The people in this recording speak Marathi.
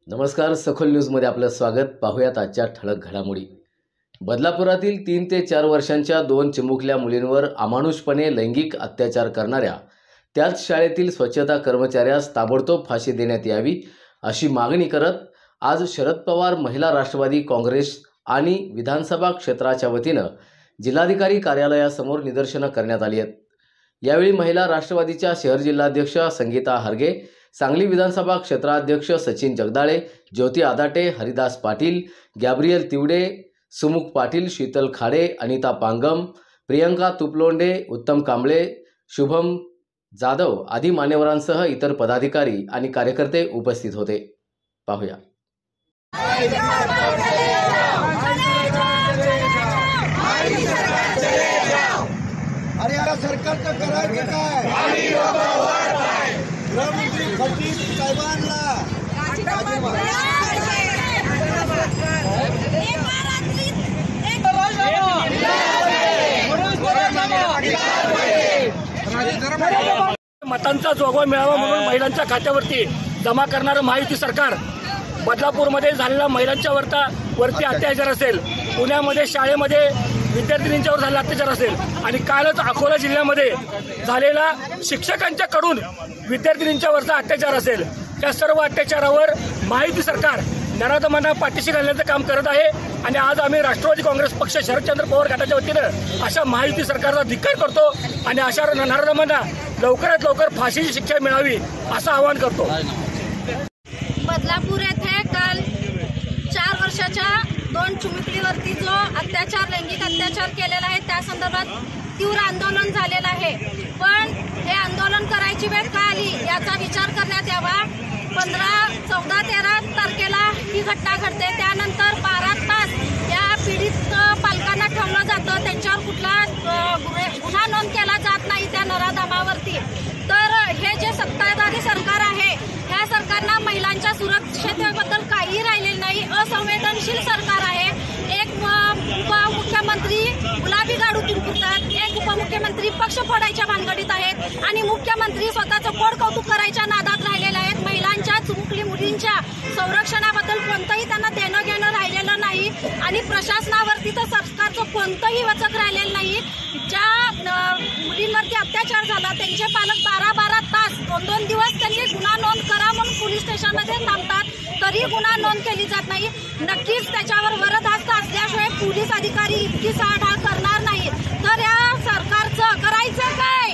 नमस्कार, सखोल न्यूजमध्ये आपलं स्वागत। पाहूयात आजच्या ठळक घडामोडी। बदलापुरातील 3 ते 4 वर्षांच्या 2 चिमुकल्या मुलींवर अमानुषपणे लैंगिक अत्याचार करणाऱ्या त्याच शाळेतील स्वच्छता कर्मचाऱ्यास ताबडतोब फाशी देण्यात यावी अशी मागणी करत आज शरद पवार महिला राष्ट्रवादी काँग्रेस आणि विधानसभा क्षेत्राच्या वतीनं जिल्हाधिकारी कार्यालयासमोर निदर्शनं करण्यात आली आहेत। यावेळी महिला राष्ट्रवादीच्या शहर जिल्हाध्यक्ष संगीता हरगे, सांगली विधानसभा क्षेत्राध्यक्ष सचिन जगदाळे, ज्योती आदाटे, हरिदास पाटील, गॅब्रियल तिवडे, सुमुख पाटील, शीतल खाडे, अनिता पांगम, प्रियंका तुपलोंडे, उत्तम कांबळे, शुभम जाधव आदी मान्यवरांसह इतर पदाधिकारी आणि कार्यकर्ते उपस्थित होते। पाहूया। अरे यार सरकारचं करायचं काय? गृहमंत्री खटीक साहेबांना मतांचा जोगवा मिळावा म्हणून महिलांच्या खात्यावरती जमा करणारं महायुती सरकार बदलापूरमध्ये झालेला महिलांच्या वरती अत्याचार असेल, पुण्यामध्ये शाळेमध्ये विद्यार्थिनींच्यावर झालेला अत्याचार असेल आणि कालच अकोला जिल्ह्यामध्ये झालेला शिक्षकांच्याकडून विद्यार्थिनींच्यावरचा अत्याचार असेल, त्या सर्व अत्याचारावर महायुती सरकार नराधमांना पाठीशी घालण्याचं काम करत आहे। आणि आज आम्ही राष्ट्रवादी काँग्रेस पक्ष शरदचंद्र पवार गटाच्या वतीनं अशा महायुती सरकारचा धिक्कार करतो आणि अशा नराधमांना लवकरात लवकर फाशीची शिक्षा मिळावी असं आवाहन करतो। बदलापूर येथे काल 4 वर्षाच्या 2 चिमुकलीवरती जो अत्याचार, लैंगिक अत्याचार केलेला आहे त्या संदर्भात तीव्र आंदोलन झालेलं आहे। पण हे आंदोलन करायची वेळ का आली याचा विचार करण्यात यावा। 15, 14, 13 तारखेला ही घटना घडते, त्यानंतर 12 तास या पीडित पालकांना ठेवलं जातं, त्यांच्यावर कुठला गुन्हा नोंद केला जात नाही त्या नराधमावरती। तर हे जे सत्ताधारी सरकार आहे, ह्या सरकारनं महिलांच्या सुरक्षेबद्दल काही राहिलेलं नाही, असंवेदनशील सरकार आहे। एक उपमुख्यमंत्री गुलाबी गाडू फिरतात, एक उपमुख्यमंत्री पक्ष फोडायच्या भानगडीत आहेत आणि मुख्यमंत्री स्वतःचं पोट कौतुक करायच्या नादात राहिलेले आहेत। महिलांच्या, चिमुकली मुलींच्या संरक्षणाबद्दल कोणतंही त्यांना देणं घेणं राहिलेलं नाही आणि प्रशासनावरती तर सरकारचं कोणतंही वचक राहिलेलं नाही। ज्या मुलींवरती अत्याचार झाला त्यांचे पालक 12-12 तास, 2-2 दिवस त्यांनी गुन्हा नोंद करा म्हणून पोलीस स्टेशनमध्ये थांबतात, तरी गुन्हा नोंद केली जात नाही। नक्कीच त्याच्यावर वरदहस्त असल्याशिवाय पोलीस अधिकारी इतकी साढाळ करणार नाही। तर या सरकारचं करायचं काय?